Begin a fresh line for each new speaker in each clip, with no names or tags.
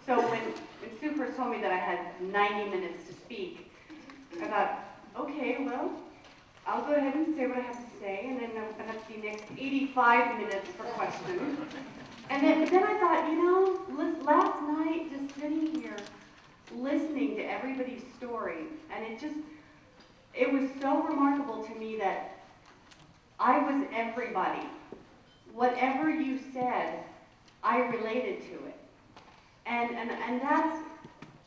So when Sue first told me that I had 90 minutes to speak, I thought, okay, well, I'll go ahead and say what I have to say, and then I'm going to have the next 85 minutes for questions. And then I thought, you know, last night, just sitting here, listening to everybody's story, and it was so remarkable to me that I was everybody. Whatever you said, I related to it. And that's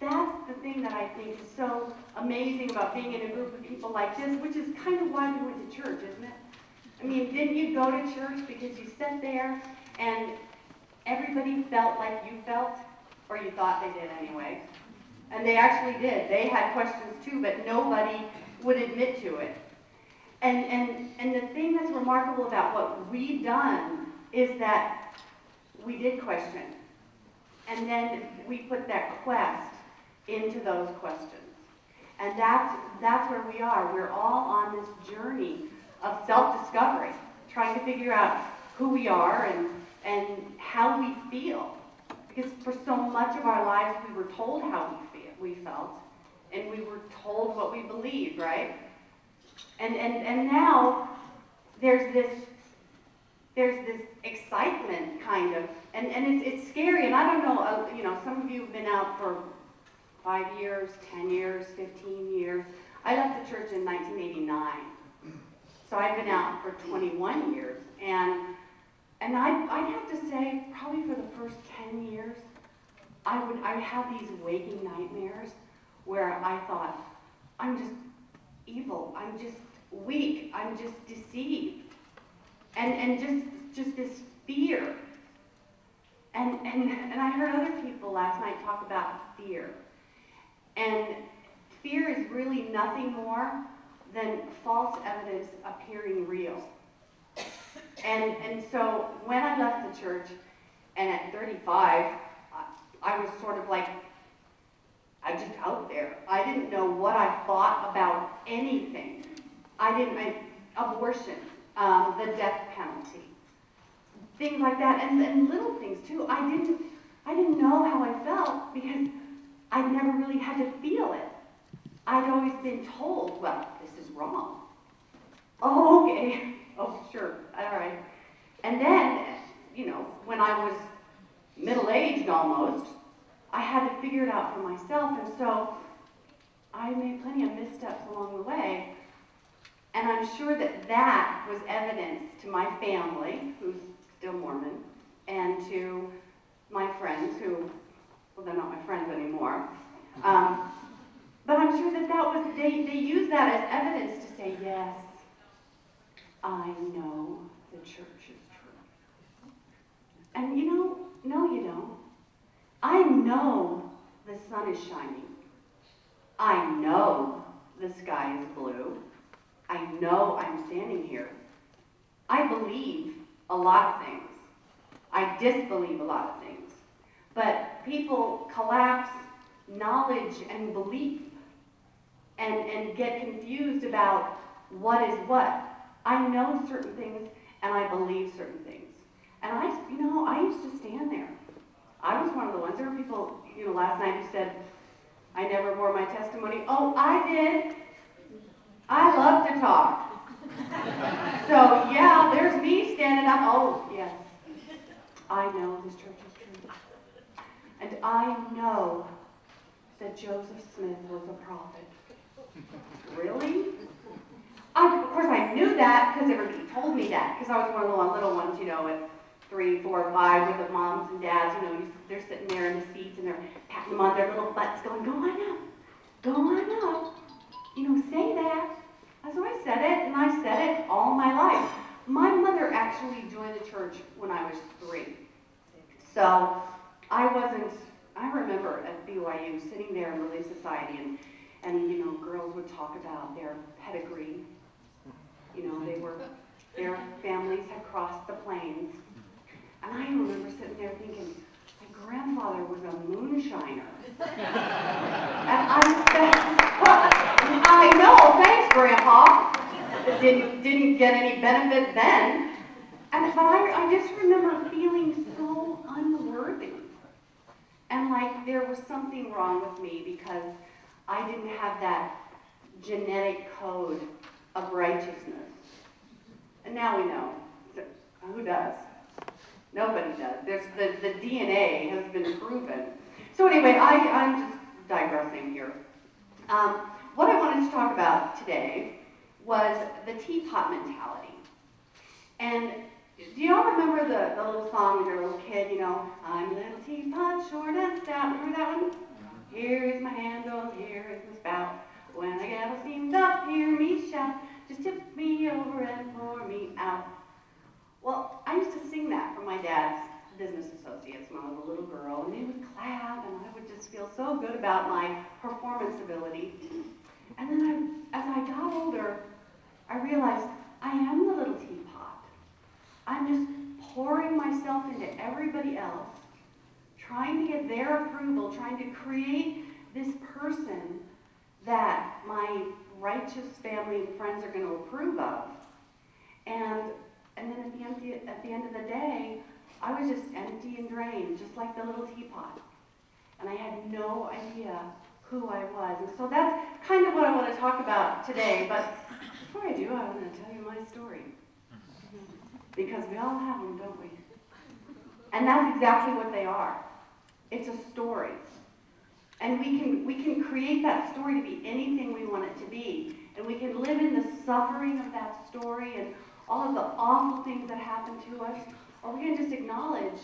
the thing that I think is so amazing about being in a group of people like this, which is kind of why we went to church, isn't it? I mean, didn't you go to church because you sat there and everybody felt like you felt, or you thought they did anyway? And they actually did. They had questions too, but nobody would admit to it. And the thing that's remarkable about what we've done is that we did question. And then we put that quest into those questions. And that's where we are. We're all on this journey of self-discovery, trying to figure out who we are and how we feel. Because for so much of our lives, we were told how we felt, and we were told what we believed, right? And now there's this excitement, kind of, and it's scary. And I don't know, you know, some of you have been out for 5 years, 10 years, 15 years. I left the church in 1989, so I've been out for 21 years, and I'd have to say, probably for the first 10 years, I would have these waking nightmares where I thought, I'm just evil, I'm just weak, I'm just deceived, and just this fear. And I heard other people last night talk about fear. And fear is really nothing more than false evidence appearing real. And so when I left the church, and at 35, I was sort of like, I'm just out there. I didn't know what I thought about anything. Abortion, the death penalty, things like that, and little things too. I didn't know how I felt because I'd never really had to feel it. I'd always been told, well, this is wrong. Oh, okay. Oh, sure. All right. And then, you know, when I was middle-aged almost, I had to figure it out for myself, and so I made plenty of missteps along the way. And I'm sure that was evidence to my family, who's still Mormon, and to my friends who, well, they're not my friends anymore. But I'm sure that was, they use that as evidence to say, yes, I know the church is true. And you know, no you don't. I know the sun is shining. I know the sky is blue. I know I'm standing here. I believe a lot of things. I disbelieve a lot of things. But people collapse knowledge and belief and get confused about what is what. I know certain things and I believe certain things. And I used to stand there. I was one of the ones. There were people, you know, last night who said, I never wore my testimony. Oh, I did. I love to talk. So, yeah, there's me standing up. Oh, yes. I know this church is true. And I know that Joseph Smith was a prophet. Really? Of course, I knew that because everybody told me that. Because I was one of the little ones, you know, at 3, 4, 5, with the moms and dads, you know, they're sitting there in the seats and they're patting them on their little butts going, go on up, go on up, you know, say that. So I said it, and I said it all my life. My mother actually joined the church when I was 3. So I remember at BYU sitting there in Relief Society and you know, girls would talk about their pedigree. You know, their families had crossed the plains. And I remember sitting there thinking, my grandfather was a moonshiner. And I said, I know, thanks, Grandpa. Didn't get any benefit then. But I just remember feeling so unworthy. And like there was something wrong with me because I didn't have that genetic code of righteousness. And now we know. Who does? Nobody does. There's the DNA has been proven. So anyway, I'm just digressing here. What I wanted to talk about today was the teapot mentality. And do you all remember the little song when you're a little kid, you know, I'm a little teapot, short and stout. Remember that one? Here is my handle, here is my spout. When I get all steamed up, hear me shout. Just tip me over and pour me out. Well, I used to sing that for my dad's business associates when I was a little girl, and they would clap, and I would just feel so good about my performance ability. And then as I got older, I realized I am the little teapot. I'm just pouring myself into everybody else, trying to get their approval, trying to create this person that my righteous family and friends are going to approve of. And then at the end of the day, I was just empty and drained, just like the little teapot. And I had no idea who I was. And so that's kind of what I want to talk about today. But before I do, I want to tell you my story. Because we all have them, don't we? And that's exactly what they are. It's a story. And we can create that story to be anything we want it to be. And we can live in the suffering of that story and all of the awful things that happen to us. Or we can just acknowledge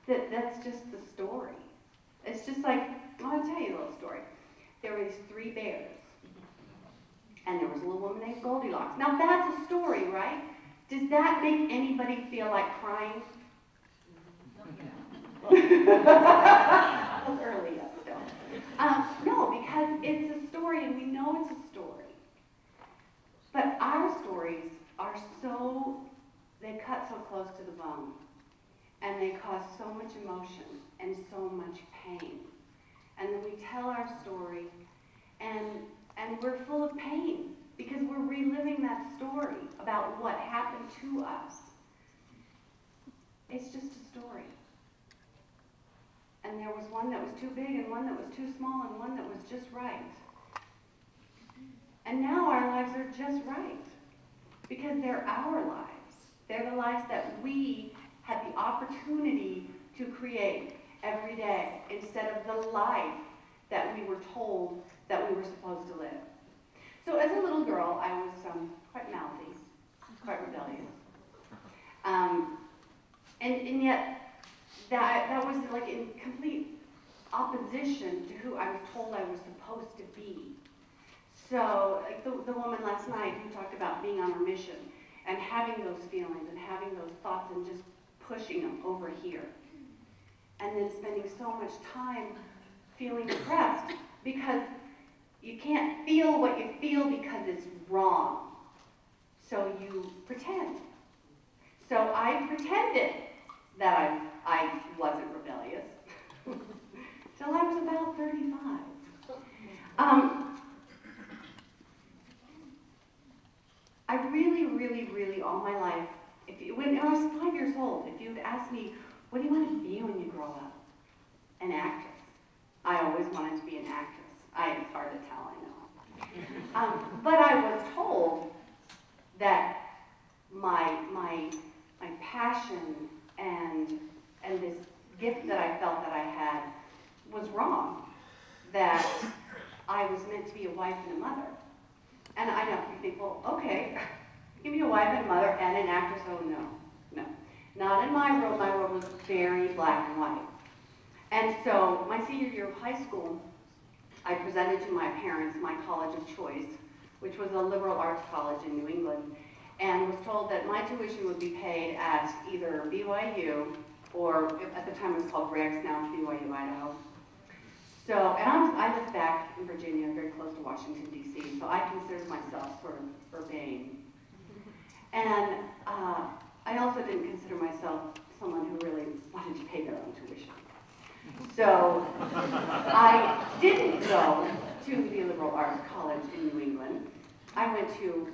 that that's just the story. It's just like, I want to tell you a little story. There were these 3 bears. And there was a little woman named Goldilocks. Now that's a story, right? Does that make anybody feel like crying? It's early yet still. No, because it's a story and we know it's a story. But our stories are they cut so close to the bone. And they cause so much emotion and so much pain. And then we tell our story and we're full of pain because we're reliving that story about what happened to us. It's just a story. And there was one that was too big and one that was too small and one that was just right. And now our lives are just right because they're our lives. They're the lives that we had the opportunity to create every day instead of the life that we were told that we were supposed to live. So as a little girl, I was quite mouthy, quite rebellious. And yet that was like in complete opposition to who I was told I was supposed to be. So like the woman last night who talked about being on her mission and having those feelings and having those thoughts and just pushing them over here. And then spending so much time feeling depressed because you can't feel what you feel because it's wrong. So you pretend. So I pretended that I wasn't rebellious till I was about 35. I really, all my life, when I was 5 years old, if you'd asked me, what do you want to be when you grow up? An actress. I always wanted to be an actress. It's hard to tell, I know. But I was told that my passion and this gift that I felt that I had was wrong. That I was meant to be a wife and a mother. And I know, you think, well, okay, give me a wife and a mother and an actress. Oh, no. Not in my world. My world was very black and white. And so my senior year of high school, I presented to my parents my college of choice, which was a liberal arts college in New England, and was told that my tuition would be paid at either BYU or, at the time it was called Rex, now it's BYU, Idaho. So, and I lived back in Virginia, very close to Washington D.C, so I considered myself sort of urbane. And I also didn't consider myself someone who really wanted to pay their own tuition. So I didn't go to the liberal arts college in New England. I went to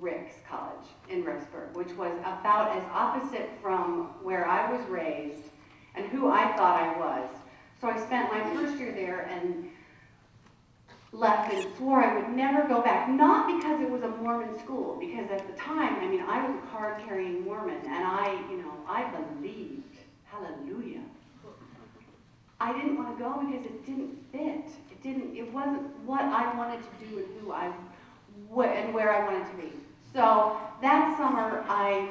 Rick's College in Rexburg, which was about as opposite from where I was raised and who I thought I was So I spent my first year there and left and swore I would never go back. Not because it was a Mormon school, because at the time, I mean, I was a card-carrying Mormon, and I believed. Hallelujah. I didn't want to go because it didn't fit. It wasn't what I wanted to do and who and where I wanted to be. So that summer, I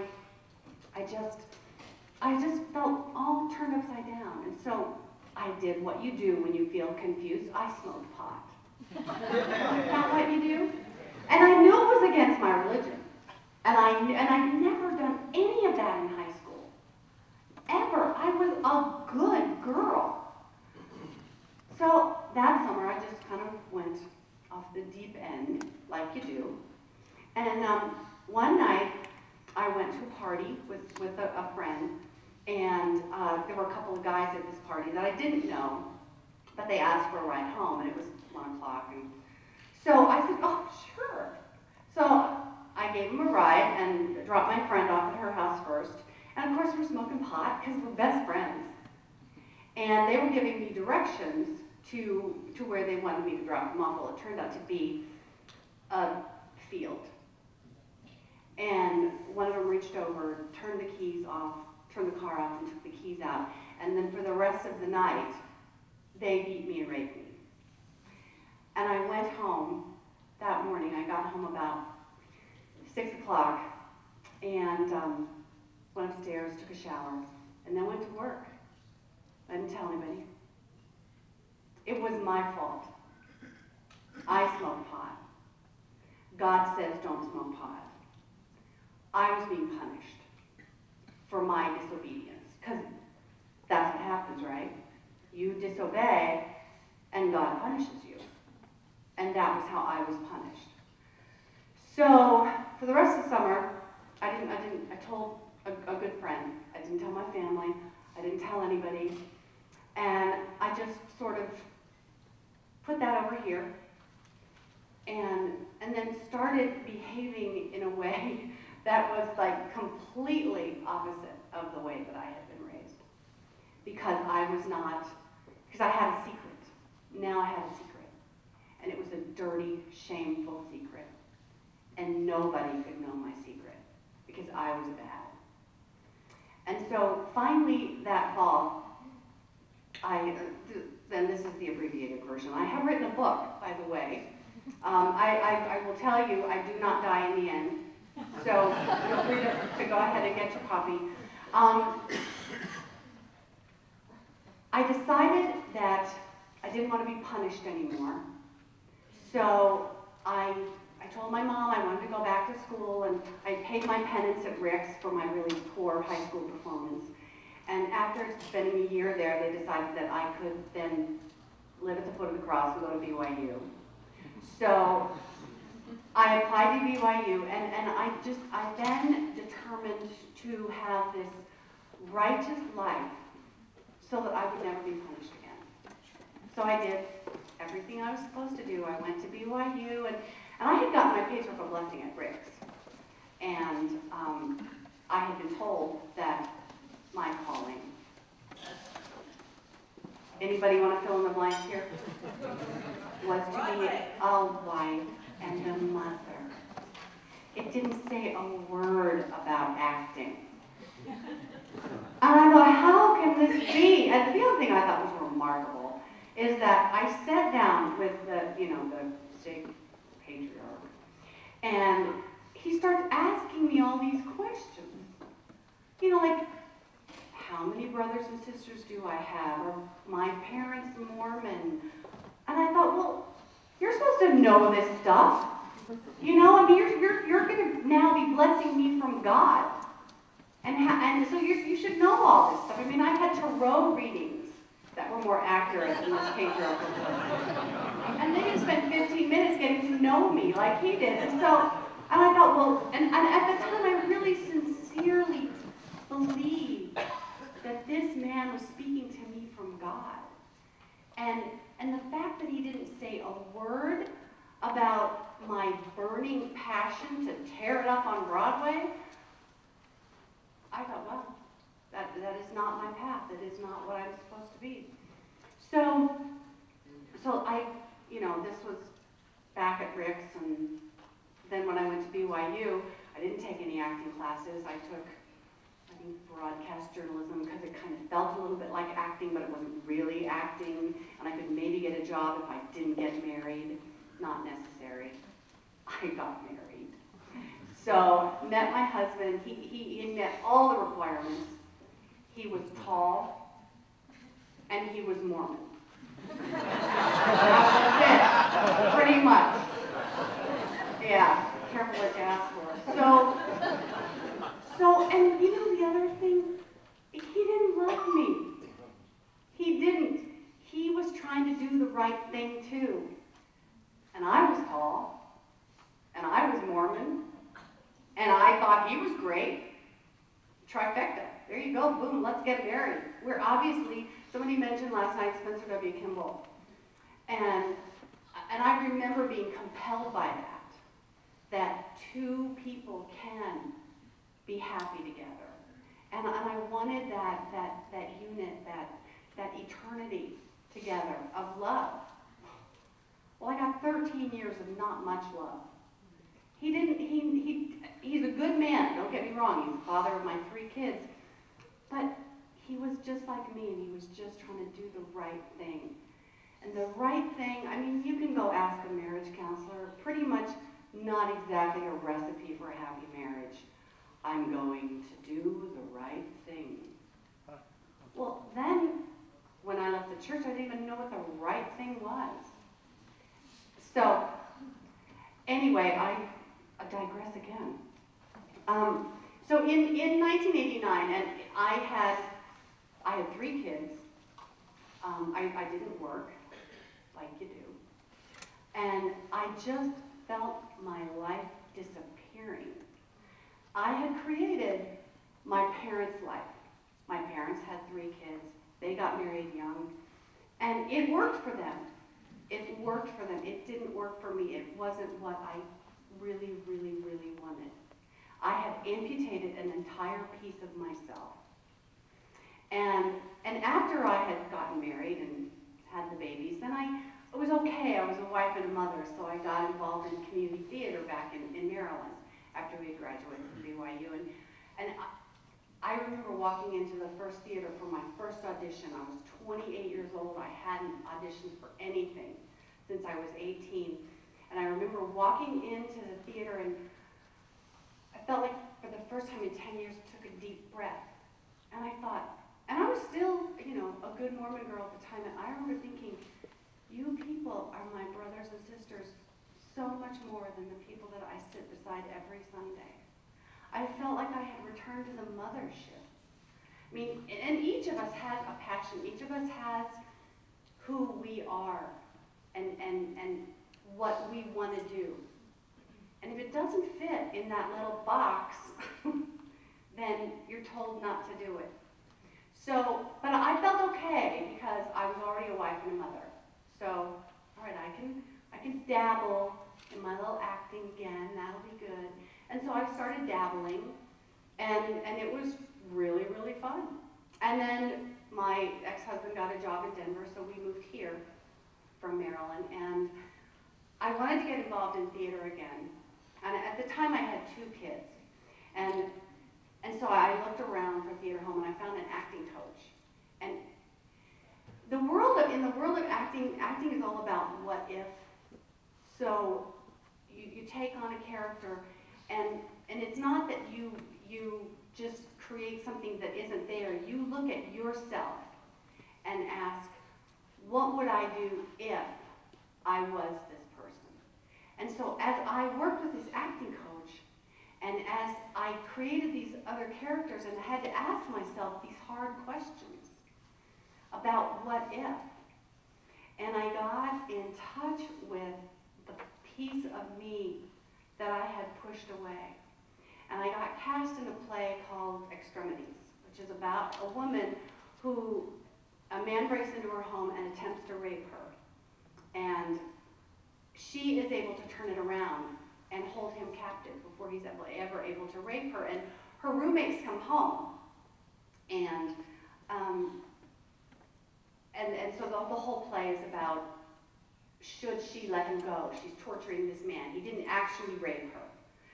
just felt all turned upside down. And so I did what you do when you feel confused. I smoked pot. Isn't that what you do? And I knew it was against my religion. And I'd never done any of that in high school. Ever. I was a good girl. So that summer, I just kind of went off the deep end, like you do. And one night, I went to a party with a friend, and there were a couple of guys at this party that I didn't know, but they asked for a ride home, and it was 1 o'clock. And so I said, oh, sure. So I gave them a ride and dropped my friend off at her house first. And of course, we're smoking pot because we're best friends. And they were giving me directions to where they wanted me to drop them off. Well, it turned out to be a field. And one of them reached over, turned the keys off, turned the car off, and took the keys out. And then for the rest of the night, they beat me and raped me. And I went home that morning. I got home about 6 o'clock and went upstairs, took a shower, and then went to work. I didn't tell anybody. It was my fault. I smoked pot. God says don't smoke pot. I was being punished for my disobedience, because that's what happens, right? You disobey, and God punishes you. And that was how I was punished. So for the rest of the summer, I told a good friend. I didn't tell my family. I didn't tell anybody. And I just sort of put that over here and then started behaving in a way that was like completely opposite of the way that I had been raised. Because I had a secret. Now I had a secret. And it was a dirty, shameful secret. And nobody could know my secret because I was bad. And so finally that fall, then this is the abbreviated version. I have written a book, by the way. I will tell you, I do not die in the end. So feel free to go ahead and get your copy. I decided that I didn't want to be punished anymore. So I told my mom I wanted to go back to school, and I paid my penance at Rick's for my really poor high school performance. And after spending a year there, they decided that I could then live at the foot of the cross and go to BYU. So I applied to BYU, and I then determined to have this righteous life so that I would never be punished again. So I did everything I was supposed to do. I went to BYU, and I had gotten my patriarchal blessing at Rick's. And I had been told that my calling. Anybody want to fill in the blanks here? Was to be a wife and a mother. It didn't say a word about acting. And I thought, how can this be? And the other thing I thought was remarkable is that I sat down with the state patriarch, and he starts asking me all these questions. Like, how many brothers and sisters do I have? Are my parents Mormon? And I thought, well, you're supposed to know this stuff. You're going to now be blessing me from God. And so you should know all this stuff. I've had tarot readings that were more accurate than this patriarchal blessing. And they had spent 15 minutes getting to know me like he did. And I thought, well, and at the time I really sincerely believed that this man was speaking to me from God. And the fact that he didn't say a word about my burning passion to tear it up on Broadway, I thought, well, that is not my path. That is not what I'm supposed to be. So I, this was back at Rick's, and then when I went to BYU, I didn't take any acting classes. I took, I think, broadcast journalism because it kind of felt a little bit like acting, but it wasn't really acting, and I could maybe get a job if I didn't get married. Not necessary. I got married. So, met my husband. He met all the requirements. He was tall, and he was Mormon. That was it, pretty much. Yeah, careful what you ask for. So, and the other thing, he didn't love me. He didn't. He was trying to do the right thing too. And I was tall, and I was Mormon, and I thought he was great. Trifecta. There you go, boom, let's get married. We're obviously, somebody mentioned last night Spencer W. Kimball. And I remember being compelled by that two people can be happy together. And I wanted that unit, that eternity together of love. Well, I got 13 years of not much love. He's a good man, don't get me wrong. He's the father of my 3 kids. But he was just like me, and he was just trying to do the right thing. And the right thing, I mean, you can go ask a marriage counselor, pretty much not exactly a recipe for a happy marriage. I'm going to do the right thing. Well, then, when I left the church, I didn't even know what the right thing was. So, anyway, I digress again. So in 1989, and I had 3 kids. I didn't work like you do, and I just felt my life disappearing. I had created my parents' life. My parents had 3 kids. They got married young, and it worked for them. It worked for them. It didn't work for me. It wasn't what I really, really, really wanted. I had amputated an entire piece of myself. And after I had gotten married and had the babies, then it was okay. I was a wife and a mother, so I got involved in community theater back in Maryland after we had graduated from BYU. And I remember walking into the first theater for my first audition. I was 28 years old. I hadn't auditioned for anything since I was 18. And I remember walking into the theater, and I felt like for the first time in 10 years, took a deep breath. And I thought, and I was still, a good Mormon girl at the time, and I remember thinking, you people are my brothers and sisters so much more than the people that I sit beside every Sunday. I felt like I had returned to the mothership. I mean, and each of us has a passion. Each of us has who we are and what we want to do. And if it doesn't fit in that little box, then you're told not to do it. So, but I felt okay because I was already a wife and a mother. So, all right, I can dabble in my little acting again. That'll be good. And so I started dabbling, and it was really, really fun. And then my ex-husband got a job in Denver, so we moved here from Maryland, and I wanted to get involved in theater again. And at the time I had 2 kids, and so I looked around for theater home, and I found an acting coach. And in the world of acting is all about what if. So you take on a character, and it's not that you just create something that isn't there. You look at yourself and ask, what would I do if I was this person? And so as I worked with this acting coach, and as I created these other characters, and I had to ask myself these hard questions about what if, and I got in touch with the piece of me that I had pushed away. And I got cast in a play called Extremities, which is about a woman who a man breaks into her home and attempts to rape her. And she is able to turn it around and hold him captive before he's ever able to rape her. And her roommates come home, and and so the whole play is about, should she let him go? She's torturing this man. He didn't actually rape her.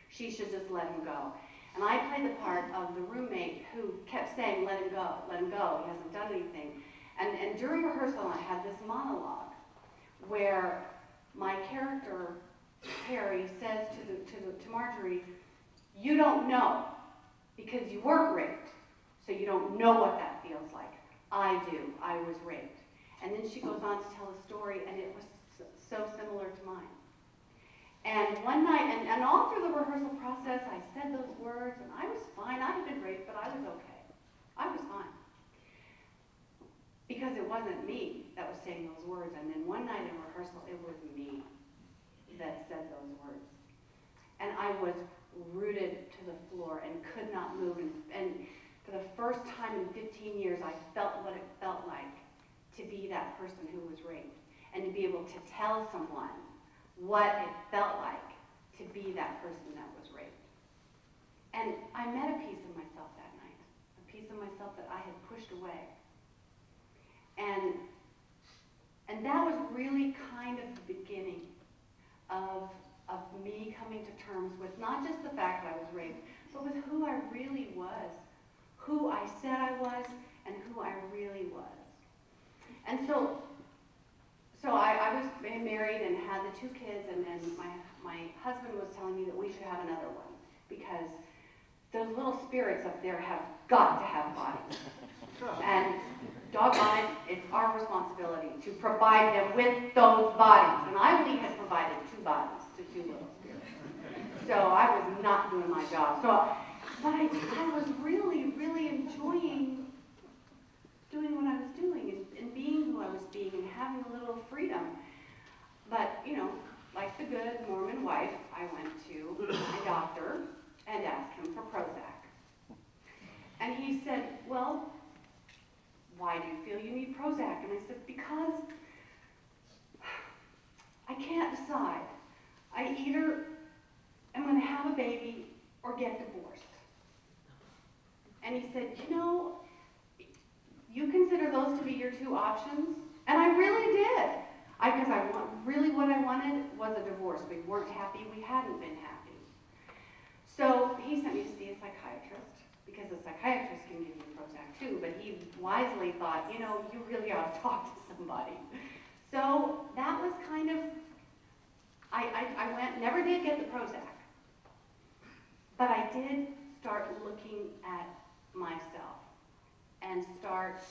She should just let him go. And I played the part of the roommate who kept saying, let him go, he hasn't done anything. And during rehearsal, I had this monologue where my character, Terry, says to Marjorie, you don't know, because you weren't raped, so you don't know what that feels like. I do. I was raped. And then she goes on to tell a story, and it was so similar to mine. And one night, and all through the rehearsal process, I said those words, and I was fine. I had been raped, but I was okay. I was fine. Because it wasn't me that was saying those words. And then one night in rehearsal, it was me that said those words. And I was rooted to the floor and could not move. And for the first time in 15 years, I felt what it felt like to be that person who was raped. And to be able to tell someone what it felt like to be that person that was raped. And I met a piece of myself that night, a piece of myself that I had pushed away. And that was really kind of the beginning of me coming to terms with not just the fact that I was raped, but with who I really was, who I said I was, and who I really was. And so I was married and had the 2 kids, and my husband was telling me that we should have another one, because those little spirits up there have got to have bodies. And doggone it, it's our responsibility to provide them with those bodies. And I only had provided 2 bodies to 2 little spirits. So I was not doing my job. But I was really, really enjoying doing what I was doing and being who I was being and having a little freedom. But, you know, like the good Mormon wife, I went to my doctor and asked him for Prozac. And he said, well, why do you feel you need Prozac? And I said, because I can't decide. I either am going to have a baby or get divorced. And he said, you know, you consider those to be your 2 options? And I really did. Because really what I wanted was a divorce. We weren't happy. We hadn't been happy. So he sent me to see a psychiatrist, because a psychiatrist can give you Prozac too, but he wisely thought, you know, you really ought to talk to somebody. So that was kind of, I went, never did get the Prozac, but I did start looking at myself and start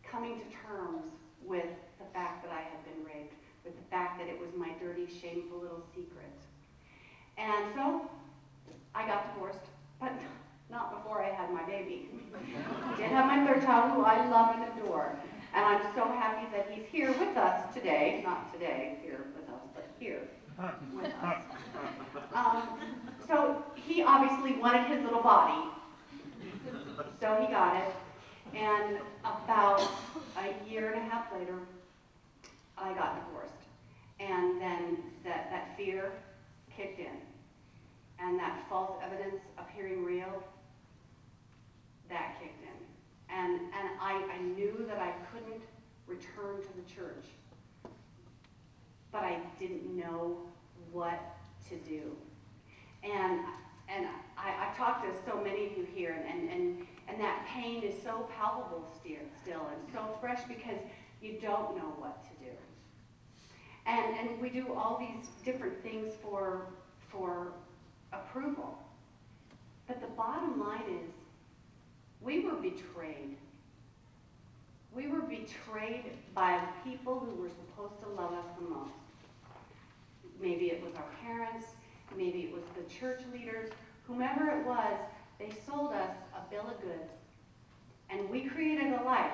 coming to terms with the fact that I had been raped, with the fact that it was my dirty, shameful little secret. And so I got divorced, but not before I had my baby. I did have my 3rd child, who I love and adore. And I'm so happy that he's here with us today. Not today, here with us, but here with us. So he obviously wanted his little body. So he got it. And about a year and a half later, I got divorced. And then that fear kicked in. And that false evidence appearing real, that kicked in. And I knew that I couldn't return to the church, but I didn't know what to do. And I talked to so many of you here, and that pain is so palpable still and so fresh, because you don't know what to do. And we do all these different things for approval. But the bottom line is, we were betrayed. We were betrayed by the people who were supposed to love us the most. Maybe it was our parents, maybe it was the church leaders, whomever it was, they sold us a bill of goods. And we created a life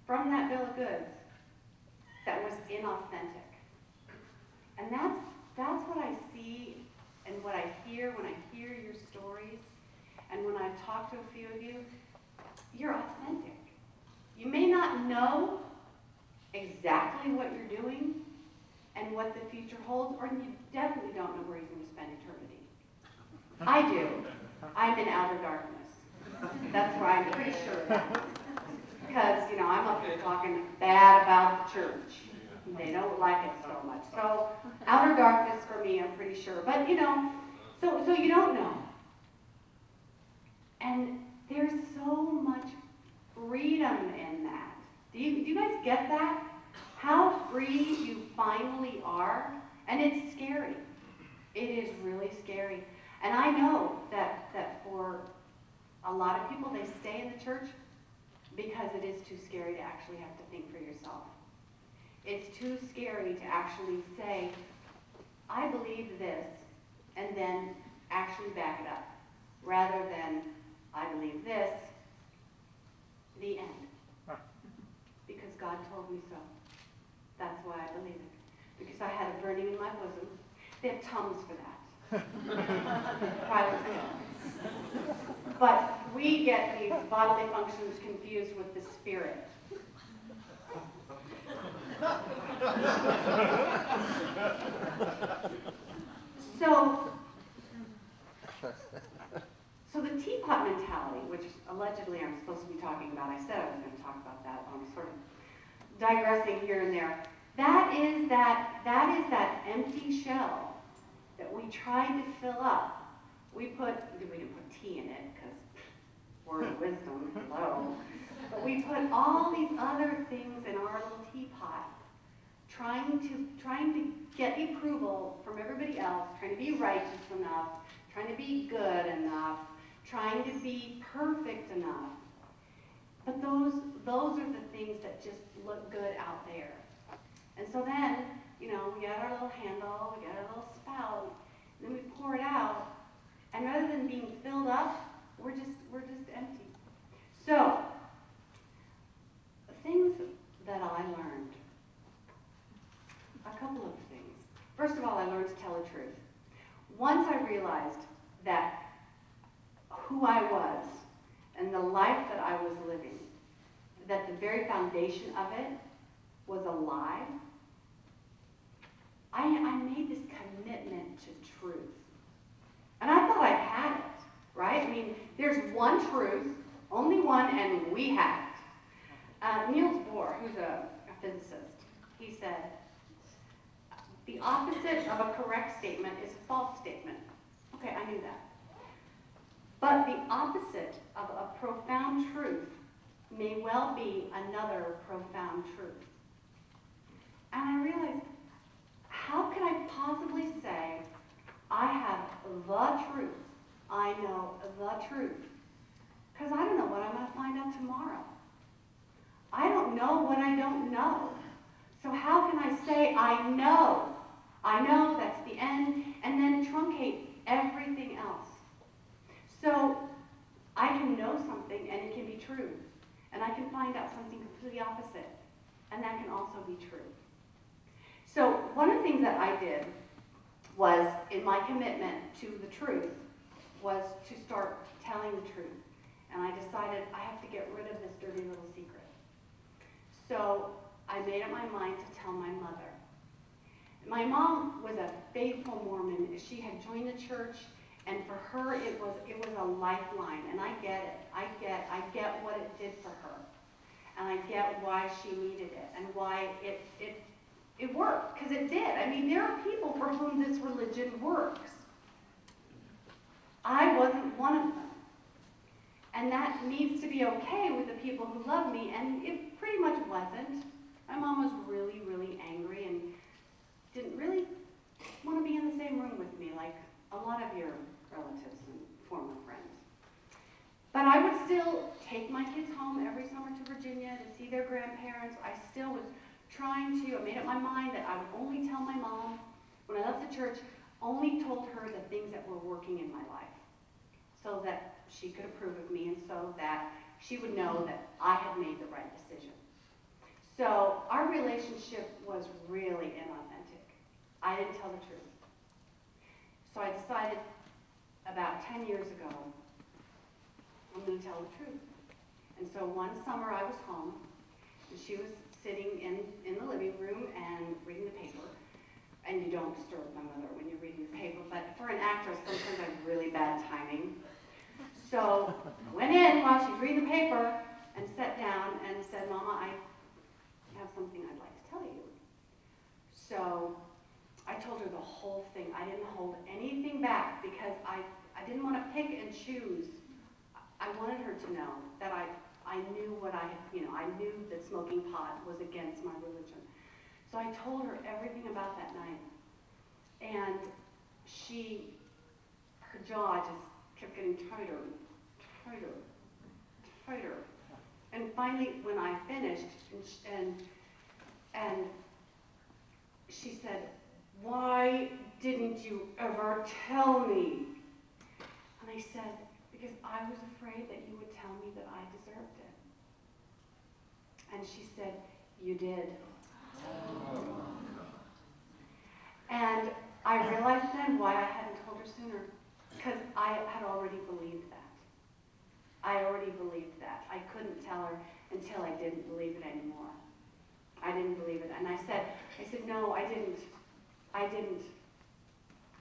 from that bill of goods that was inauthentic. And that's what I see and what I hear when I hear your stories, and when I talk to a few of you. You're authentic. You may not know exactly what you're doing and what the future holds, or you definitely don't know where you're going to spend eternity. I do. I'm in outer darkness. That's where I'm pretty sure of that. because, you know, I'm up here talking bad about the church. They don't like it so much. So outer darkness for me, I'm pretty sure. But, you know, so you don't know. And there's so much freedom in that. Do you guys get that? How free you finally are? And it's scary. It is really scary. And I know that for a lot of people, they stay in the church because it is too scary to actually have to think for yourself. It's too scary to actually say, I believe this, and then actually back it up, rather than, I believe this, the end. Because God told me so. That's why I believe it. Because I had a burning in my bosom. They have Tums for that. Private thing. But we get these bodily functions confused with the spirit. So the teapot mentality, which allegedly I'm supposed to be talking about, I said I was going to talk about that. I'm sort of digressing here and there. That is that empty shell that we tried to fill up. We didn't put tea in it because word of wisdom, hello. But we put all these other things in our little teapot, trying to get approval from everybody else, trying to be righteous enough, trying to be good enough, trying to be perfect enough. But those are the things that just look good out there. And so then, you know, we got our little handle, we got our little spout, and then we pour it out, and rather than being filled up, we're just empty. So, the things that I learned, a couple of things. First of all, I learned to tell the truth. Once I realized that who I was and the life that I was living, that the very foundation of it was a lie, I made this commitment to truth. And I thought I had it, right? I mean, there's one truth, only one, and we have it. Niels Bohr, who's a physicist, he said, the opposite of a correct statement is a false statement. Okay, I knew that. But the opposite of a profound truth may well be another profound truth. And I realized, how can I possibly say I have the truth? I know the truth. Because I don't know what I'm going to find out tomorrow. I don't know what I don't know. So how can I say I know? I know, that's the end, and then truncate everything else. So I can know something and it can be true. And I can find out something completely opposite. And that can also be true. So one of the things that I did was, in my commitment to the truth, was to start telling the truth. And I decided I have to get rid of this dirty little secret. So I made up my mind to tell my mother. My mom was a faithful Mormon. She had joined the church, and for her it was a lifeline. And I get it. I get what it did for her, and I get why she needed it and why it worked, because it did. I mean, there are people for whom this religion works. I wasn't one of them. And that needs to be okay with the people who love me, and it pretty much wasn't. My mom was really, really angry and didn't really want to be in the same room with me like a lot of your relatives and former friends. But I would still take my kids home every summer to Virginia to see their grandparents. I still was trying to, I made up my mind that I would only tell my mom, when I left the church, only told her the things that were working in my life, so that she could approve of me and so that she would know that I had made the right decision. So our relationship was really inauthentic. I didn't tell the truth. So I decided about 10 years ago, I'm going to tell the truth. And so one summer I was home, and she was sitting in the living room and reading the paper. And you don't disturb my mother when you're reading the paper, but for an actress, sometimes I have really bad timing. So I went in while she's reading the paper, and sat down and said, Mama, I have something I'd like to tell you. So I told her the whole thing. I didn't hold anything back because I didn't want to pick and choose. I wanted her to know that I knew what I knew that smoking pot was against my religion. So I told her everything about that night. And her jaw just kept getting tighter, tighter, tighter. And finally, when I finished, and she said, why didn't you ever tell me? And I said, because I was afraid that you would tell me that I deserved it. And she said, you did. And I realized then why I hadn't told her sooner, because I had already believed that. I already believed that. I couldn't tell her until I didn't believe it anymore. I didn't believe it. And I said, no, I didn't. I didn't.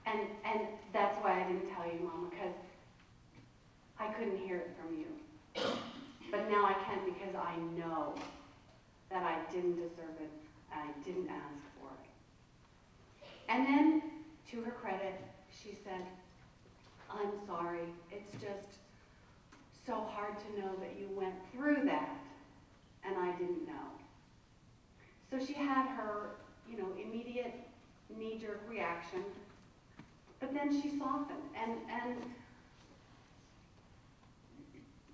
And that's why I didn't tell you, Mama, because I couldn't hear it from you. But now I can, because I know that I didn't deserve it, and I didn't ask for it. And then, to her credit, she said, I'm sorry. It's just so hard to know that you went through that, and I didn't know. So she had her, immediate knee-jerk reaction, but then she softened,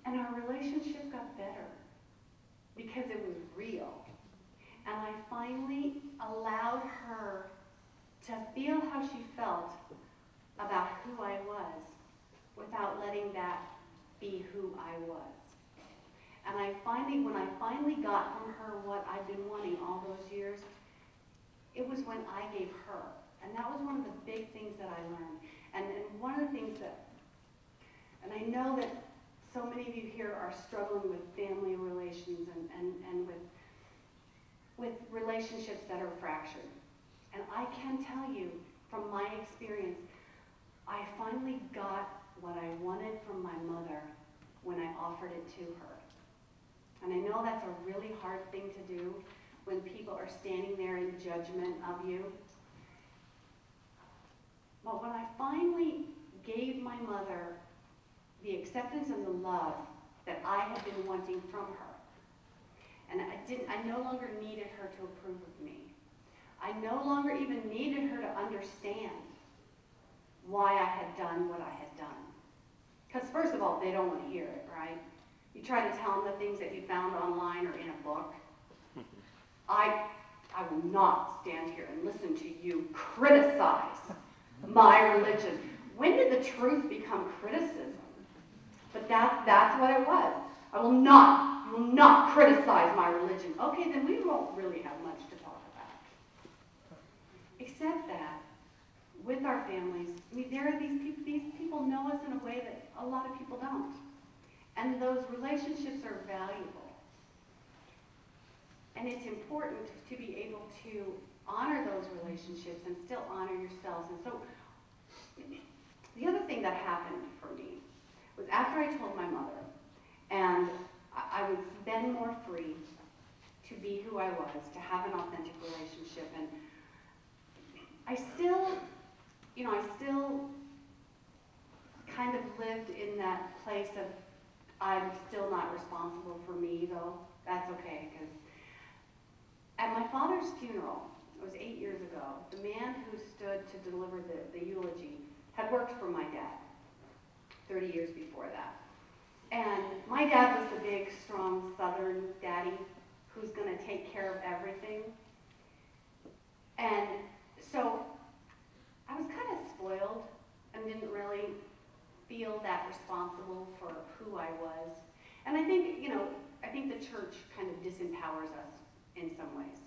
and our relationship got better because it was real. And I finally allowed her to feel how she felt about who I was without letting that be who I was. And when I finally got from her what I'd been wanting all those years, it was when I gave her. And that was one of the big things that I learned. And one of the things and I know that so many of you here are struggling with family relations and with relationships that are fractured. And I can tell you from my experience, I finally got what I wanted from my mother when I offered it to her. And I know that's a really hard thing to do when people are standing there in judgment of you. But when I finally gave my mother the acceptance and the love that I had been wanting from her, and I no longer needed her to approve of me. I no longer even needed her to understand why I had done what I had done. Because first of all, they don't want to hear it, right? You try to tell them the things that you found online or in a book. I will not stand here and listen to you criticize my religion. When did the truth become criticism? But that's what it was. You will not criticize my religion. Okay, then we won't really have much to talk about. Except that, with our families, there are these people know us in a way that a lot of people don't. And those relationships are valuable. And it's important to be able to honor those relationships and still honor yourselves. And so, the other thing that happened for me was after I told my mother, and I was then more free to be who I was, to have an authentic relationship, and I still kind of lived in that place of I'm still not responsible for me, though. That's okay, because at my father's funeral, it was 8 years ago, the man who stood to deliver the eulogy had worked for my dad 30 years before that. And my dad was the big, strong Southern daddy who's going to take care of everything. And so I was kind of spoiled and didn't really feel that responsible for who I was. And I think, I think the church kind of disempowers us in some ways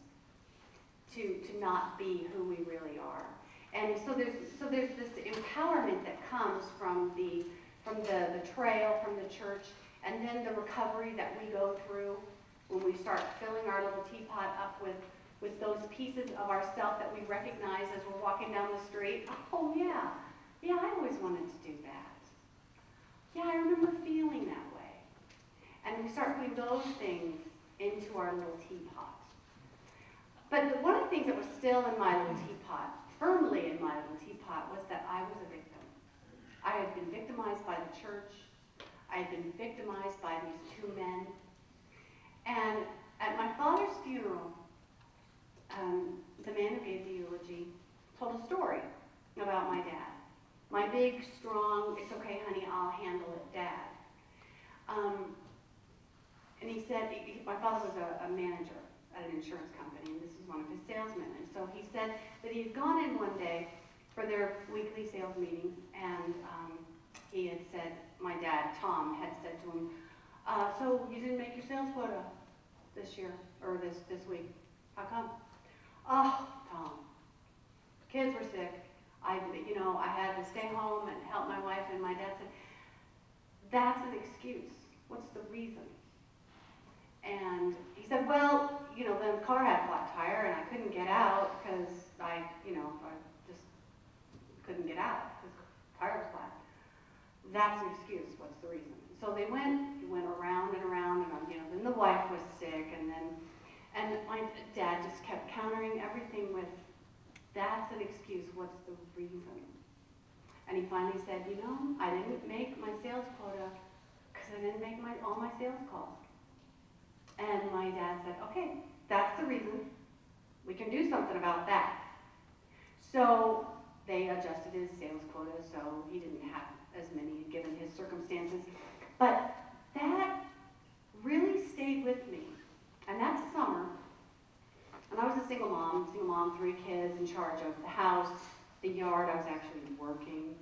to not be who we really are. And so there's this empowerment that comes from the trail, from the church, and then the recovery that we go through when we start filling our little teapot up with those pieces of ourself that we recognize as we're walking down the street. Oh yeah, I always wanted to do that. Yeah, I remember feeling that way. And we start putting those things into our little teapot. But one of the things that was still in my little teapot, firmly in my little teapot, was that I was a victim. I had been victimized by the church. I had been victimized by these two men. And at my father's funeral, the man who gave the eulogy told a story about my dad. My big, strong, it's okay, honey, I'll handle it, dad. And he said, my father was a manager at an insurance company, and this was one of his salesmen. And so he said that he had gone in one day for their weekly sales meetings, and he had said, my dad, Tom, had said to him, so you didn't make your sales quota this year, or this week. How come? Oh, Tom, kids were sick. I had to stay home and help my wife, and my dad said, that's an excuse. What's the reason? And he said, well, the car had a flat tire, and I couldn't get out because I just couldn't get out because the tire was flat. That's an excuse. What's the reason? So they went around and around, and then the wife was sick, and my dad just kept countering everything with, that's an excuse. What's the reason? And he finally said, I didn't make my sales quota because I didn't make all my sales calls. And my dad said, okay, that's the reason. We can do something about that. So they adjusted his sales quota so he didn't have as many given his circumstances. But that really stayed with me. And that summer, and I was a single mom, 3 kids, in charge of the house, the yard. I was actually working.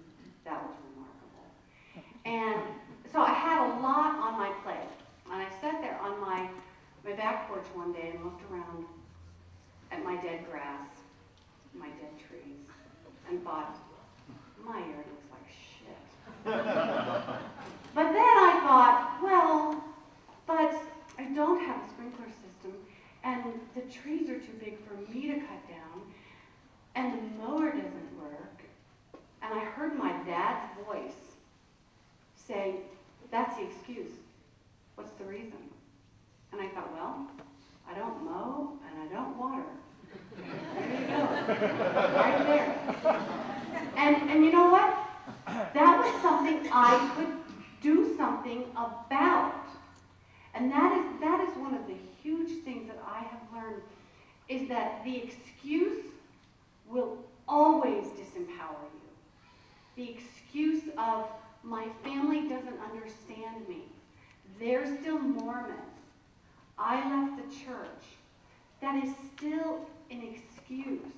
That was remarkable. And so I had a lot on my plate. And I sat there on my back porch one day and looked around at my dead grass, my dead trees, and thought, my yard looks like shit. But then I thought, well, but I don't have a sprinkler system, and the trees are too big for me to cut down, and the mower doesn't work. And I heard my dad's voice say, that's the excuse. What's the reason? And I thought, well, I don't mow and I don't water. There you go. Right there. And you know what? That was something I could do something about. And that is one of the huge things that I have learned, is that the excuse will always disempower you. The excuse of, my family doesn't understand me. They're still Mormons. I left the church. That is still an excuse.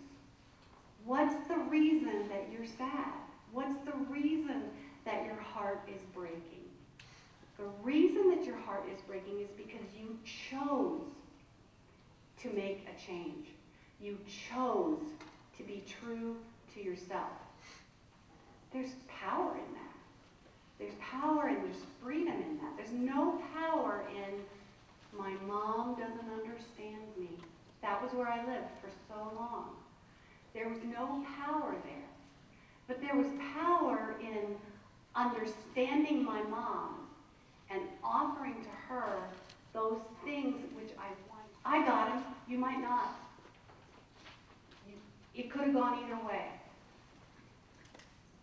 What's the reason that you're sad? What's the reason that your heart is breaking? The reason that your heart is breaking is because you chose to make a change. You chose to be true to yourself. There's power in that. There's power and there's freedom in that. There's no power in, my mom doesn't understand me. That was where I lived for so long. There was no power there. But there was power in understanding my mom and offering to her those things which I want. I got him. You might not. It could have gone either way.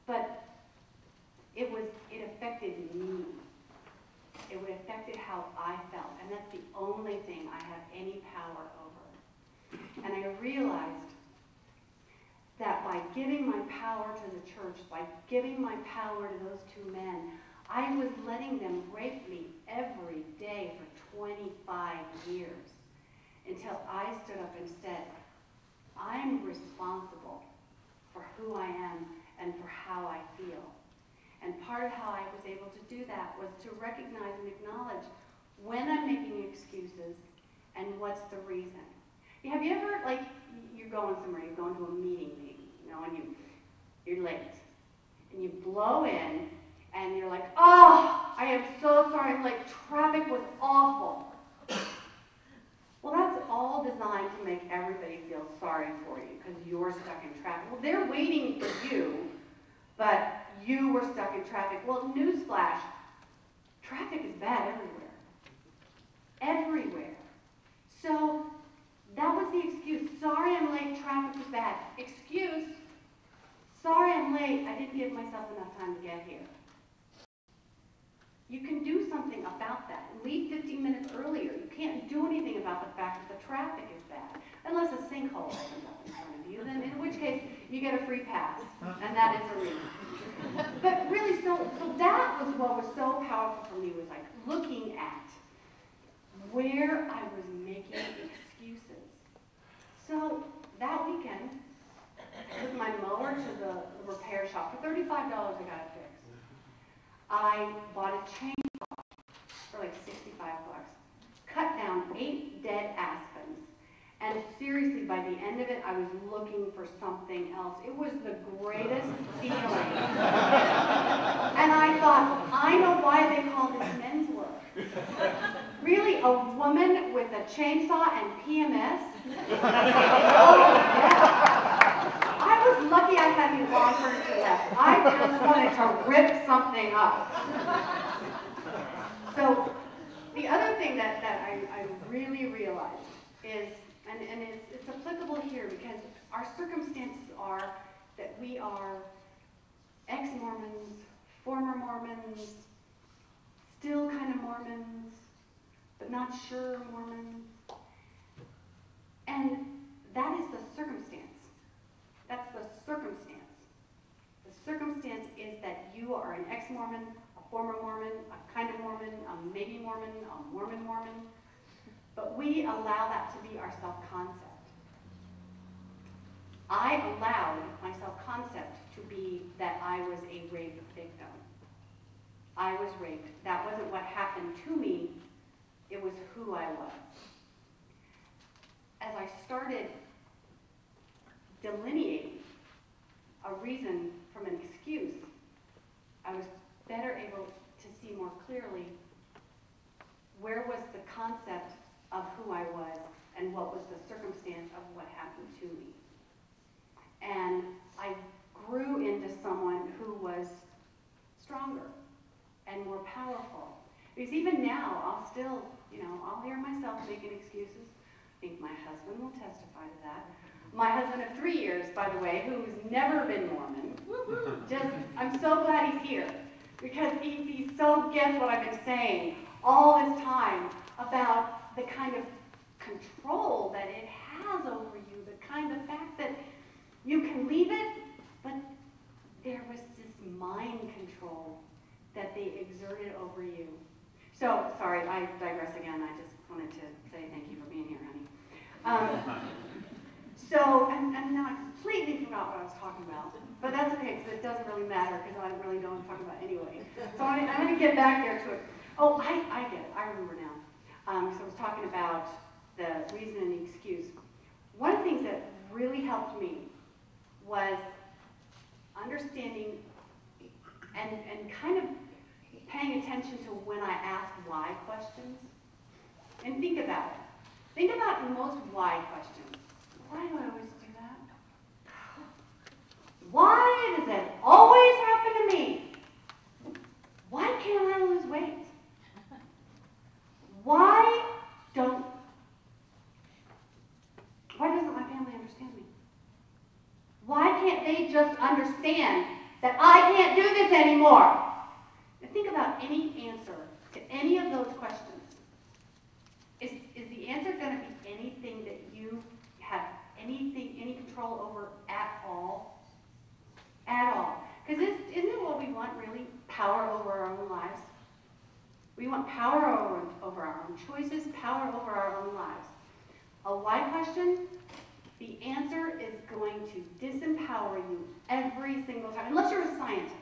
But it affected me. It would affected how I felt. And that's the only thing I have any power over. And I realized that by giving my power to the church, by giving my power to those 2 men, I was letting them rape me every day for 25 years until I stood up and said, I'm responsible for who I am and for how I feel. And part of how I was able to do that was to recognize and acknowledge when I'm making excuses and what's the reason. Have you ever, like, you're going somewhere, you're going to a meeting, and you're late, and you blow in, and you're like, oh, I am so sorry, like, traffic was awful. Well, that's all designed to make everybody feel sorry for you because you're stuck in traffic. Well, they're waiting for you, but you were stuck in traffic. Well, newsflash, traffic is bad everywhere. everywhere. So that was the excuse. Sorry I'm late, traffic was bad. Excuse, sorry I'm late, I didn't give myself enough time to get here. You can do something about that. Leave 15 minutes earlier. You can't do anything about the fact that the traffic is bad. Unless a sinkhole opens up in front of you, then in which case you get a free pass. And that is a reason. But really, so that was what was so powerful for me, was like looking at where I was making excuses. So that weekend, I took my mower to the repair shop. For $35, I got it fixed. I bought a chainsaw for like $65, cut down 8 dead aspens, and seriously, by the end of it, I was looking for something else. It was the greatest feeling. And I thought, I know why they call this men's work. Really, a woman with a chainsaw and PMS? Oh, yeah. I was lucky I had any long furniture left. I just wanted to rip something up. So the other thing that I really realized is, and it's applicable here because our circumstances are that we are ex-Mormons, former Mormons, still kind of Mormons, but not sure Mormons. And that is the circumstance. That's the circumstance. The circumstance is that you are an ex-Mormon, a former Mormon, a kind of Mormon, a maybe Mormon, a Mormon Mormon. But we allow that to be our self-concept. I allowed my self-concept to be that I was a rape victim. I was raped. That wasn't what happened to me. It was who I was. As I started delineating a reason from an excuse, I was better able to see more clearly where was the concept of who I was and what was the circumstance of what happened to me. And I grew into someone who was stronger and more powerful. Because even now, I'll still, I'll hear myself making excuses. I think my husband will testify to that. My husband of 3 years, by the way, who's never been Mormon. I'm so glad he's here because he so gets what I've been saying all this time about the kind of control that it has over you, the fact that you can leave it, but there was this mind control that they exerted over you. So, sorry, I digress again. I just wanted to say thank you for being here, honey. So, and now I completely forgot what I was talking about, but that's okay because it doesn't really matter because I don't really know what I'm talking about anyway. So I'm going to get back there to it. Oh, I get it. I remember now. So I was talking about the reason and the excuse. One of the things that really helped me was understanding and kind of paying attention to when I ask why questions. And think about it. Think about most why questions. Why do I always do that? Why does it always happen to me? Why can't I lose weight? Why doesn't my family understand me? Why can't they just understand that I can't do this anymore? And think about any answer to any of those questions. Is the answer going to be anything that you have any control over at all? At all. Because isn't it what we want, really? Power over our own lives. We want power over our own choices, power over our own lives. A why question, the answer is going to disempower you every single time, unless you're a scientist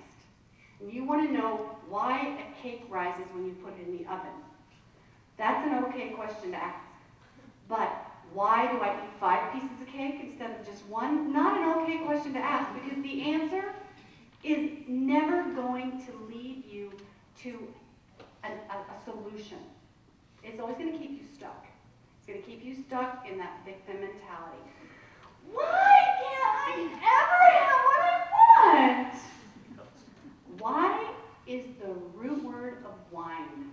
and you want to know why a cake rises when you put it in the oven. That's an okay question to ask. But why do I eat 5 pieces of cake instead of just 1? Not an okay question to ask, because the answer is never going to lead you to a solution. It's always going to keep you stuck. It's going to keep you stuck in that victim mentality. Why can't I ever have what I want? Why is the root word of wine?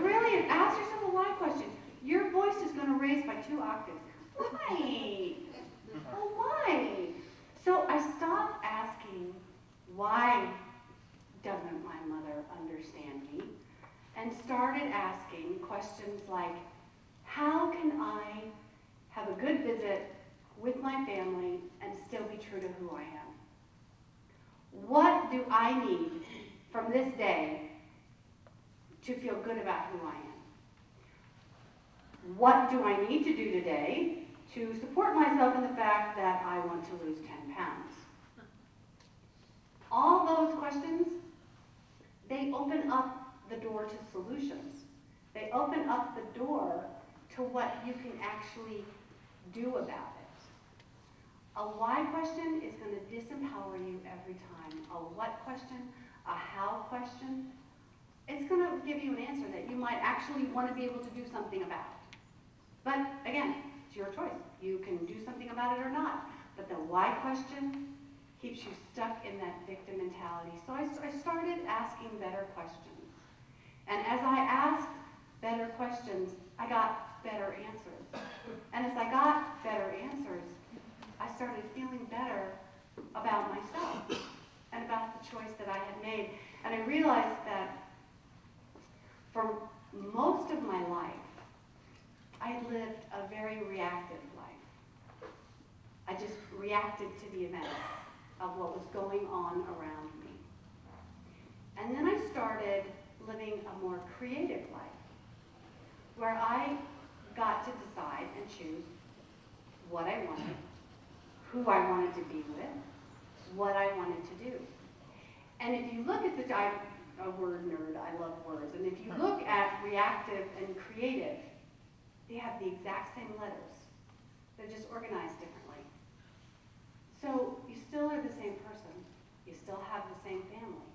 Really, ask yourself by 2 octaves. Why? Oh, why? So I stopped asking, why doesn't my mother understand me? And started asking questions like, how can I have a good visit with my family and still be true to who I am? What do I need from this day to feel good about who I am? What do I need to do today to support myself in the fact that I want to lose 10 pounds? All those questions, they open up the door to solutions. They open up the door to what you can actually do about it. A why question is going to disempower you every time. A what question, a how question, it's going to give you an answer that you might actually want to be able to do something about. But again, it's your choice. You can do something about it or not. But the why question keeps you stuck in that victim mentality. So I started asking better questions. And as I asked better questions, I got better answers. And as I got better answers, I started feeling better about myself and about the choice that I had made. And I realized that for most of my life, I lived a very reactive life. I just reacted to the events of what was going on around me. And then I started living a more creative life, where I got to decide and choose what I wanted, who I wanted to be with, what I wanted to do. And if you look at I'm a word nerd, I love words, and if you look at reactive and creative, they have the exact same letters. They're just organized differently. So you still are the same person. You still have the same family.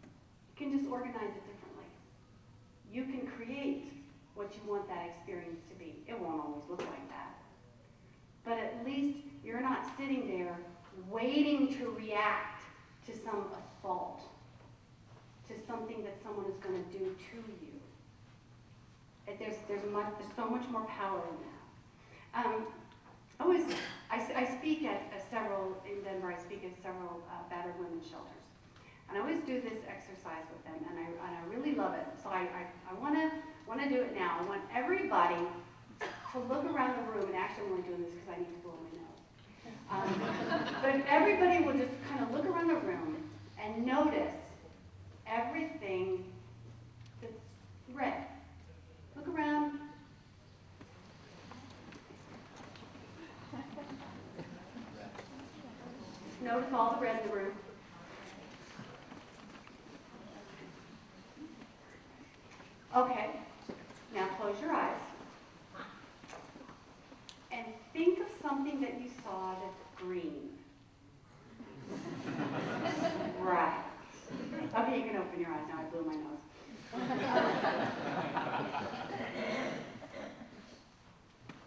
You can just organize it differently. You can create what you want that experience to be. It won't always look like that. But at least you're not sitting there waiting to react to some assault, to something that someone is going to do to you. There's so much more power in that. I speak at several, in Denver, I speak at several battered women's shelters. And I always do this exercise with them, and I really love it. So I want to do it now. I want everybody to look around the room, and actually I'm only doing this because I need to blow my nose. But if everybody will just kind of look around the room and notice everything that's red. Look around. Just notice all the red in the room. Okay, now close your eyes. And think of something that you saw that's green. Right. Okay, you can open your eyes now. I blew my nose.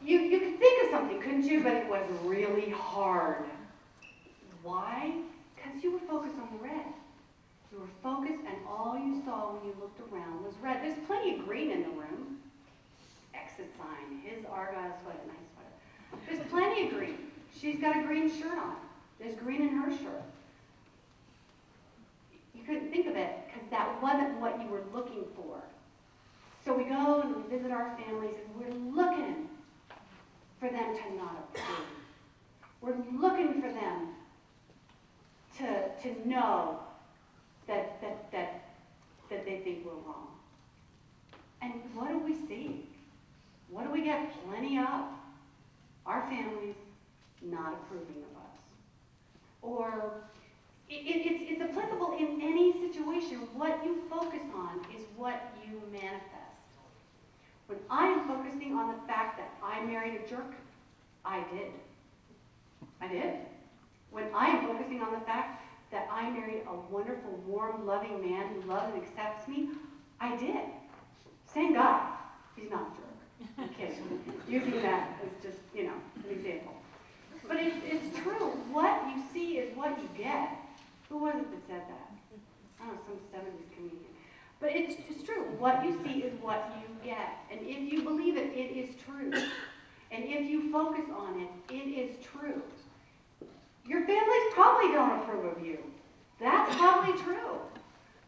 You could think of something, couldn't you? But it was really hard. Why? Because you were focused on the red. You were focused, and all you saw when you looked around was red. There's plenty of green in the room. Exit sign. His Argyle sweater, nice sweater. There's plenty of green. She's got a green shirt on. There's green in her shirt. You couldn't think of it because that wasn't what you were looking for. So we go and we visit our families, and we're looking for them to not approve. We're looking for them to know that they think we're wrong. And what do we see? What do we get plenty of? Our families not approving of us. Or it's applicable in any situation. What you focus on is what you manifest. When I am focusing on the fact that I married a jerk, I did. I did. When I am focusing on the fact that I married a wonderful, warm, loving man who loves and accepts me, I did. Same guy. He's not a jerk. I'm kidding. Using that as just, an example. But it's true. What you see is what you get. Who was it that said that? I don't know, some 70s comedian. But it's true. What you see is what you get. And if you believe it, it is true. And if you focus on it, it is true. Your families probably don't approve of you. That's probably true.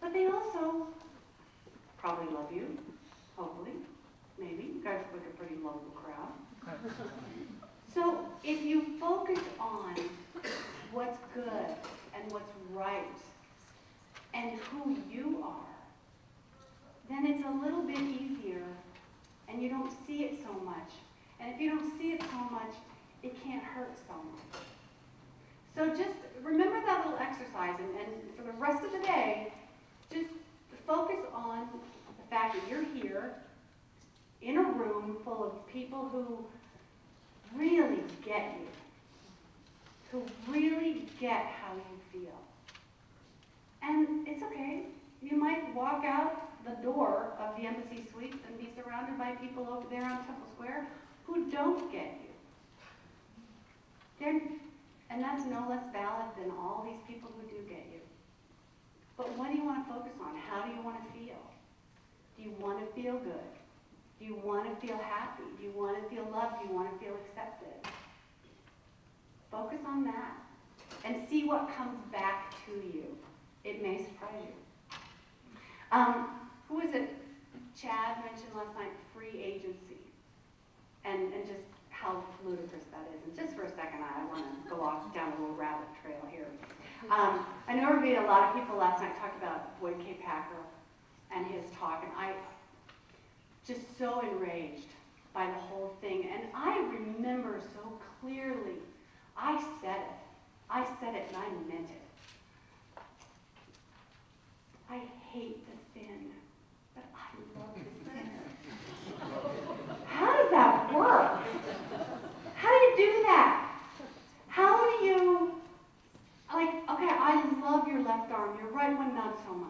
But they also probably love you, hopefully, maybe. You guys look a pretty lovable crowd. So if you focus on what's good and what's right and who you are, then it's a little bit easier and you don't see it so much. And if you don't see it so much, it can't hurt so much. So just remember that little exercise, and for the rest of the day, just focus on the fact that you're here in a room full of people who really get you, who really get how you feel. And it's okay. You might walk out the door of the embassy suites and be surrounded by people over there on Temple Square who don't get you. And that's no less valid than all these people who do get you. But what do you want to focus on? How do you want to feel? Do you want to feel good? Do you want to feel happy? Do you want to feel loved? Do you want to feel accepted? Focus on that and see what comes back to you. It may surprise you. Who was it? Chad mentioned last night free agency and just how ludicrous that is. And just for a second, I want to go off down a little rabbit trail here. I know a lot of people last night talked about Boyd K. Packer and his talk, and I just so enraged by the whole thing. And I remember so clearly, I said it and I meant it. I hate the sin, but I love the sinner. How does that work? How do you do that? How do you, okay, I love your left arm, your right one not so much.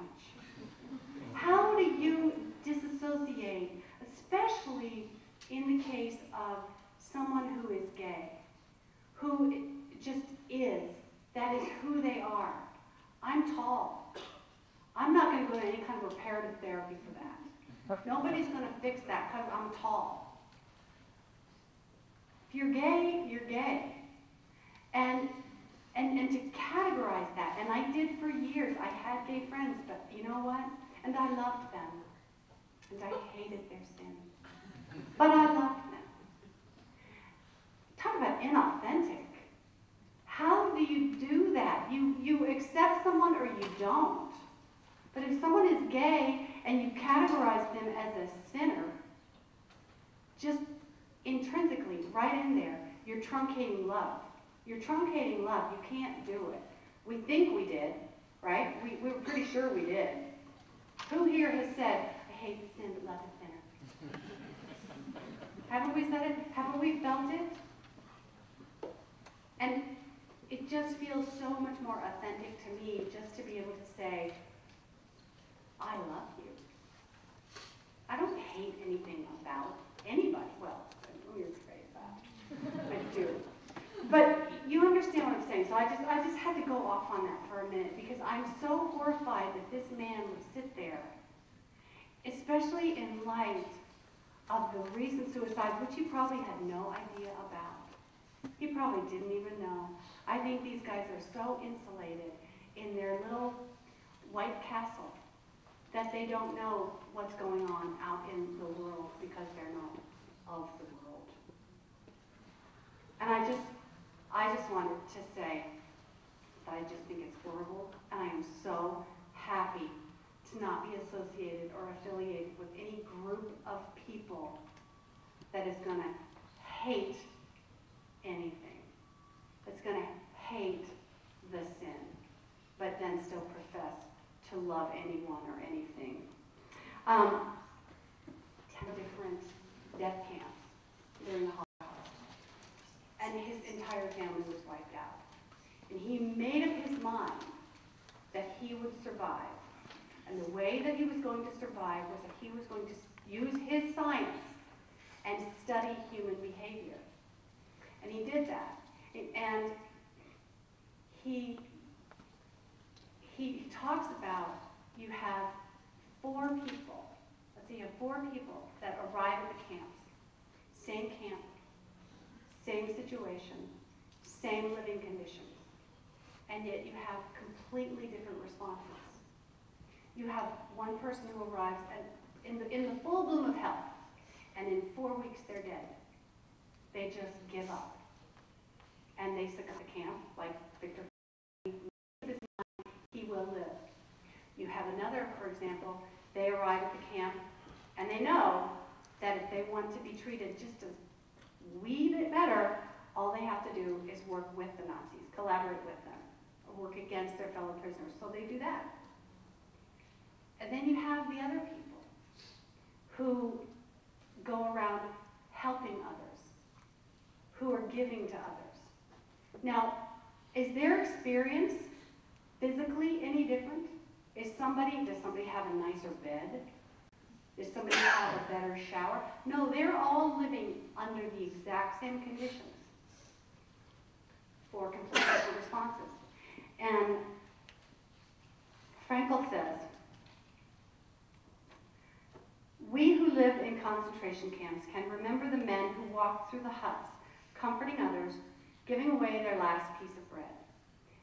How do you disassociate, especially in the case of someone who is gay, who just is, that is who they are? I'm tall. I'm not going to go to any kind of reparative therapy for that. Nobody's going to fix that because I'm tall. If you're gay, you're gay. And to categorize that, and I did for years. I had gay friends, but you know what? And I loved them. And I hated their sin. But I loved them. Talk about inauthentic. How do you do that? You accept someone or you don't. But if someone is gay and you categorize them as a sinner, just intrinsically, right in there, you're truncating love. You're truncating love. You can't do it. We think we did, right? We were pretty sure we did. Who here has said, I hate the sin, but love the sinner? Haven't we said it? Haven't we felt it? And it just feels so much more authentic to me just to be able to say, I love you. I don't hate anything about anybody. Well, let me rephrase that. I do. But you understand what I'm saying. So I just had to go off on that for a minute because I'm so horrified that this man would sit there, especially in light of the recent suicides, which he probably had no idea about. He probably didn't even know. I think these guys are so insulated in their little white castle that they don't know what's going on out in the world because they're not of the world. And I just wanted to say that I just think it's horrible, and I am so happy to not be associated or affiliated with any group of people that is going to hate anything, that's going to hate the sin, but then still profess to love anyone or anything. 10 different death camps during the Holocaust. And his entire family was wiped out. And he made up his mind that he would survive. And the way that he was going to survive was that he was going to use his science and study human behavior. And he did that. And he talks about you have 4 people. Let's say you have 4 people that arrive at the camps. Same camp, same situation, same living conditions, and yet you have completely different responses. You have one person who arrives in the full bloom of health, and in 4 weeks they're dead. They just give up. And they stick at the camp, like Victor, he will live. You have another, for example, they arrive at the camp, and they know that if they want to be treated just a wee bit better, all they have to do is work with the Nazis, collaborate with them, or work against their fellow prisoners. So they do that. And then you have the other people who go around helping others, who are giving to others. Now, is their experience physically any different? Does somebody have a nicer bed? Does somebody have a better shower? No, they're all living under the exact same conditions for completely different responses. And Frankl says, "We who lived in concentration camps can remember the men who walked through the huts, comforting others, giving away their last piece of bread.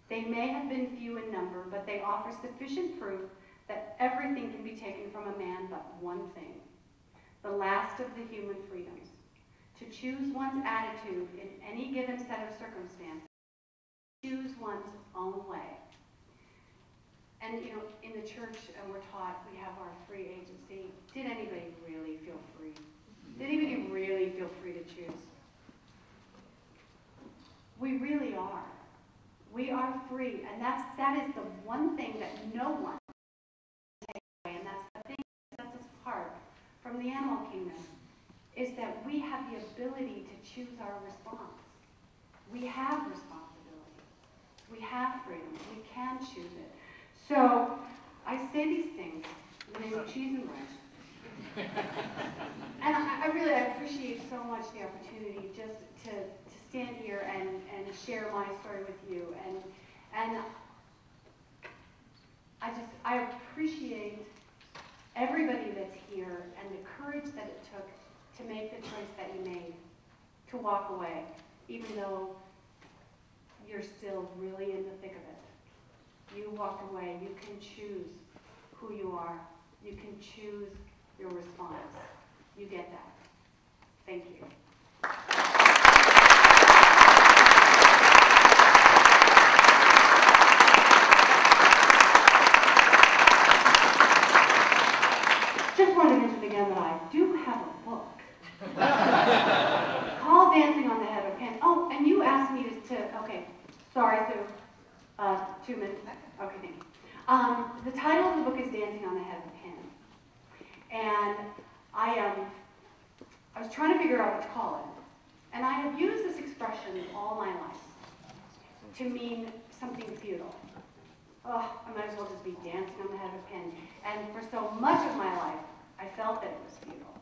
They may have been few in number, but they offer sufficient proof that everything can be taken from a man but one thing, the last of the human freedoms, to choose one's attitude in any given set of circumstances, choose one's own way." And you know, in the church, we're taught we have our free agency. Did anybody really feel free? Did anybody really feel free to choose? We really are. We are free, and that is the one thing that no one can take away, and that's the thing that sets us apart from the animal kingdom, is that we have the ability to choose our response. We have responsibility. We have freedom. We can choose it. So I say these things in the name of cheese and ranch. And I really appreciate so much the opportunity just to stand here and share my story with you. And I appreciate everybody that's here and the courage that it took to make the choice that you made, to walk away, even though you're still really in the thick of it. You walk away. You can choose who you are. You can choose your response. You get that. Thank you. Just wanted to mention again that I do have a book called Dancing on the Head of a Pin. Oh, and you asked me to okay, sorry, Sue. 2 minutes. Okay, thank you. The title of the book is Dancing on the Head of a Pin. And I was trying to figure out what to call it. And I have used this expression all my life to mean something futile. Oh, I might as well just be dancing on the head of a pin. And for so much of my life, I felt that it was futile.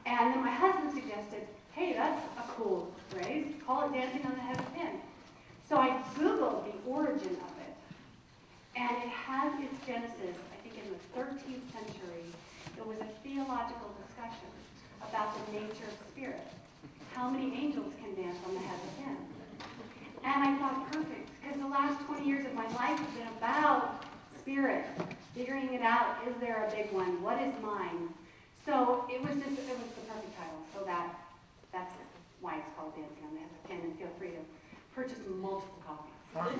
And then my husband suggested, hey, that's a cool phrase. Call it dancing on the head of a pin. So I Googled the origin of it. And it has its genesis, I think, in the 13th century. It was a theological discussion about the nature of spirit. How many angels can dance on the head of a pin? And I thought, perfect, because the last 20 years of my life have been about spirit, figuring it out. Is there a big one? What is mine? So it was the perfect title. So that's why it's called Dancing on the Head of a Pin. And feel free to purchase multiple copies.